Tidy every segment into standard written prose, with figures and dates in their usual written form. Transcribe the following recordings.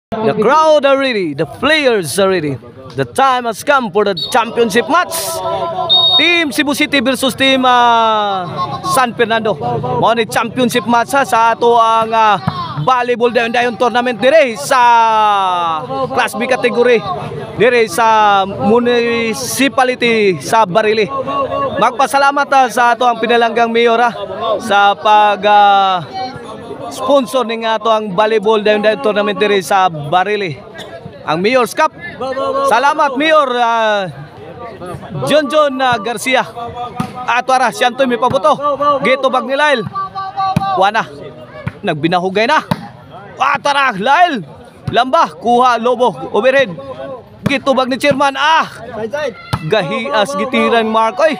The crowd are ready, the players are ready. The time has come for the championship match. Team Cebu City versus Team San Fernando. Mo ni championship match sa ato ang volleyball dayon tournament dire sa Class B category dire sa municipality sa Barili. Magpasalamat sa ato ang pinalanggang mayor sa pag sponsor ning ato ang volleyball dayon tournament dire sa Barili. Ang Mayor's Cup. Salamat Mayor John Garcia. Ato ara siyantoy may pabuto. Gito bag ni Lyle. Wana. Nagbinahugay na. Ato ara Lyle. Lamba kuha lobo overhead. Gito bag ni Chairman. Gahias gitiran Mark oy.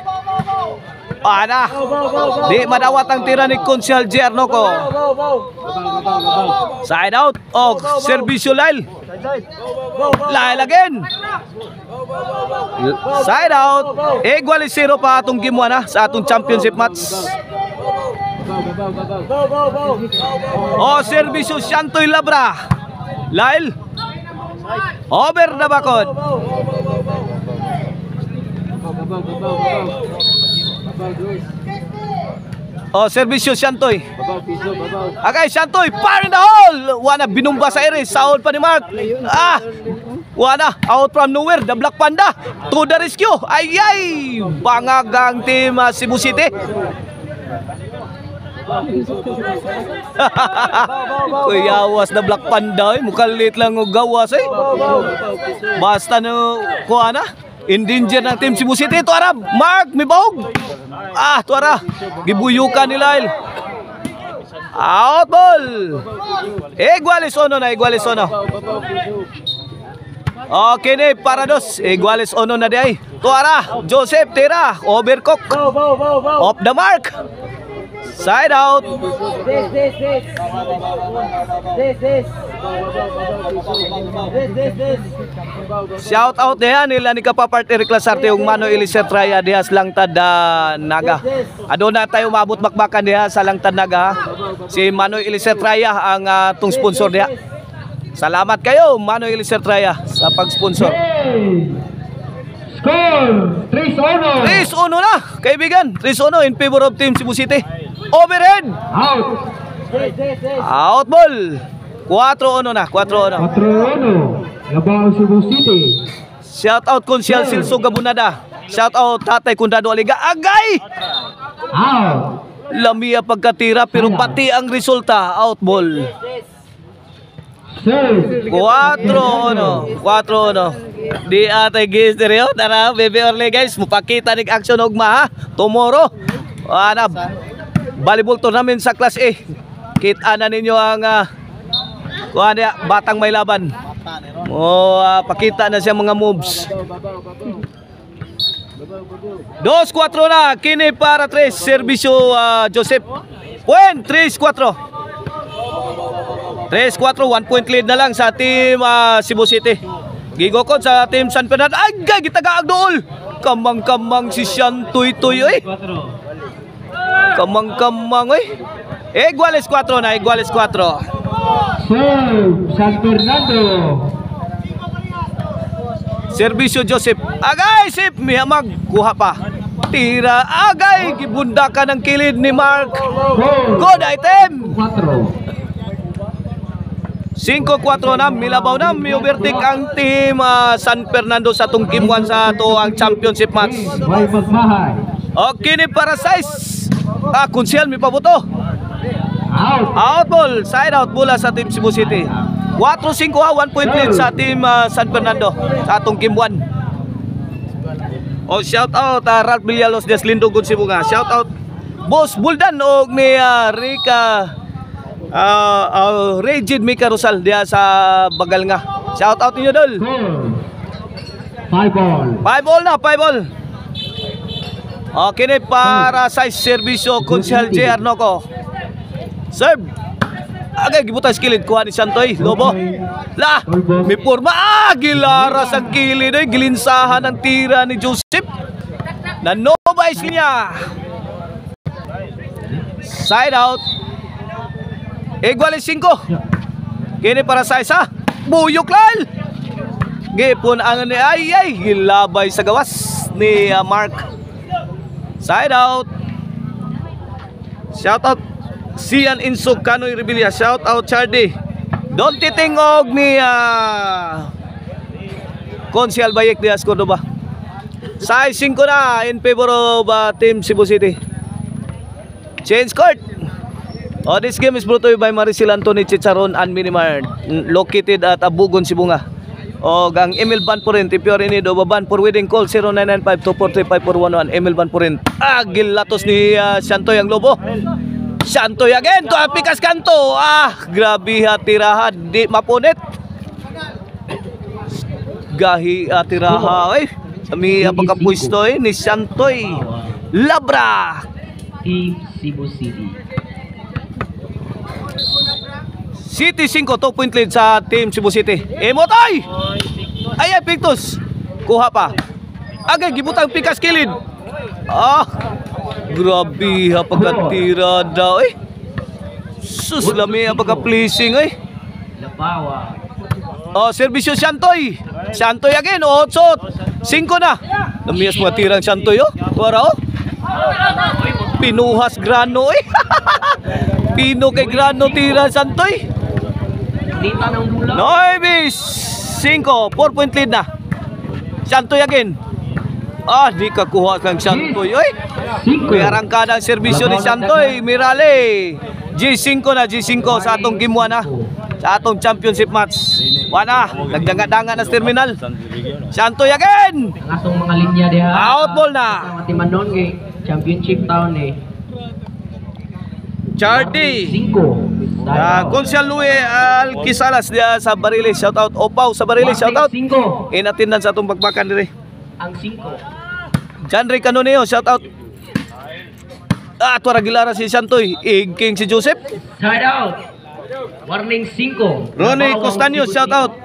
Ana. Di madawat ang tira ni Konsyal Jerno ko. Side out. Oh, servisyo Lyle. Lyle again. Side out. Equal 0 pa atong game 1 sa atong championship match. Oh, servisyo Shantoy Labra. Lyle. Over na bakod. Oh, servisyo Shantoy. Okay, Shantoy, fire in the hole. Wana binumba sa ere, sound pa ni Mark. Wana out from nowhere, the Black Panda to the rescue. Ay, bangagang team Cebu City. Kuyawas na Black Panda, mukalit lang og gawas Basta no kuha na. In danger ng team Cebu City. Tuara, Mark, may bahog. Tuara. Gibuyukan ni Lyle. Out ball. Iguales ono na, iguales ono. Okay ni, para dos. Iguales ono na di ay. Tuara, Joseph, tira. Overcook. Off the mark. Side out. Shout out diha nila ni kapapart Eric Lasarte ug Mano Eliser Traya diha sa Langtad Naga. Aduna tayo maabot bakbakan diha sa Langtad Naga. Si Mano Eliser Traya ang tung sponsor diha. Salamat kayo Mano Eliser Traya sa pag-sponsor. Score 3-1. 3-1 na, kaibigan. 3-1 in favor of Team Cebu City. Overhead. Out. Out ball. 4-1 na, 4-1. 4-1. Labaw Cebu City. Shout out Konsyal Silso Gabunada. Shout out Tatay Kundado Aliga. Agay! Out. Lamia pagkatira pero pati ang resulta. Out ball. 4-1. 4-1. Di atay guys dere tara Bebe Orle guys mupakita nig action ugma tomorrow. Volleyball tournament sa Class A. Kita na ninyo ang batang may laban. Pakita na siya mga moves. 2-4 na kini para 3 servisyo Joseph. Point 3-4. 3-4 1 point lead na lang sa team Cebu City. Gigokod sa team San Fernando. Ay, gitagaag dool. Kamang-kamang si Shantoy oy. Kamang-kamang oy. Iguales 4 na, iguales 4. San Fernando. Servisyo Joseph. Agay, Sip, mihamag. Kuha pa. Tira, agay. Gibunda ka ng kilid ni Mark. Good item. 4. 5-4 na, milabaw na, may overtake ang team San Fernando sa itong game 1 sa ito ang championship match. May magmahay. Okay ni para size. Konsyal, may pabuto. Out. Out ball, side out mula sa team Cebu City. 4-5 1 point lead sa team San Fernando sa itong game 1. Shout out Ralph Villalos Deslindo Gunsibunga. Shout out Boss Buldan o ni Rica Regid Mika Rosal diya sa Bagal nga. Shout out niyo dol. 5 ball. 5 ball na, 5 ball. Okay ni para sa servisyo Konsyal JR Noco. Serve. Agay gibutan sa kilid kuha ni Shantoy Lobo. La, may porma. Gilaras ang kilid oy, gilinsahan ang tira ni Joseph. Nanobais niya. Side out. Iguales 5. Kini para sa isa. Buyok lal. Gipon ang ni ay gilabay sa gawas ni Mark. Side out. Shout out Sian Insug Kanoy Rebilla. Shout out Chardy. Don titingog ni Konsyal Bayek Diaz Cordoba. Size 5 na in favor of Team Cebu City. Change court. This game is brought to you by Maricel Anthony Chicharon and Minimart, located at Abugon, Sibunga. O ang email ban po rin, if you are in need of a ban for wedding, call 0995-243-5411. Email ban po rin. Gilatos ni Santoy ang lobo. Santoy again, to Pikas Kanto. Grabe tirahan, di mapunit. Gahi tiraha, Kami pagkapuisto ni Santoy. Labra. Team Cebu City. City 5, 2-point lead sa Team Cebu City. Emotoy! Ay, Pictus. Kuha pa. Agay, gibutang Pikas kilid. Grabe pagkatira daw Sus, lami pagka-pleasing Lapawa. Servisyo Santoy. Santoy again, 8-5 na. Lamias mga tirang Santoy Para pinuhas Grano Pino kay Grano tira Santoy. Dita ng bola. Noibis 5, 4-point lead na. Santoy again. Di kakuha kang Santoy May arangkada ang serbisyo ni Santoy. Mirale G5 na, G5 sa atong game 1 sa atong championship match. Wana, nagdanga-danga na sa terminal. Santoy again. Ngasong mga linya diha. Out ball na. Matimanon kay championship town Chardy. 5. Konsyal Louie Alquisalas dia sa Bariles. Shout out Opaw sa Bariles. Shout out. 5. In attendance sa atong pagpakan dire. Ang 5. Janry Canoneo, shout out. Tuara Gilara si Santoy. King si Joseph. Side out. Warning 5. Ronnie Costaño, shout out.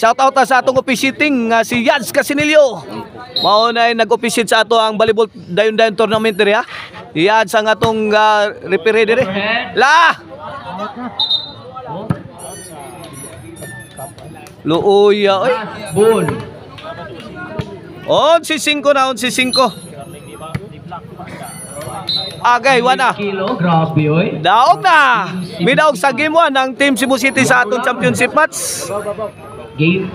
Shout out sa atong officiating si Yads Casinilio. Mao na nag-officiate sa ato ang volleyball dayon-dayon tournament dire Yads ang atong referee dire. La! Luoya Ball. 11-5 na, 11-5. Agay, wana. Kilo, grabe Daog na. Midaog sa game 1 ng Team Cebu City sa atong championship match. Game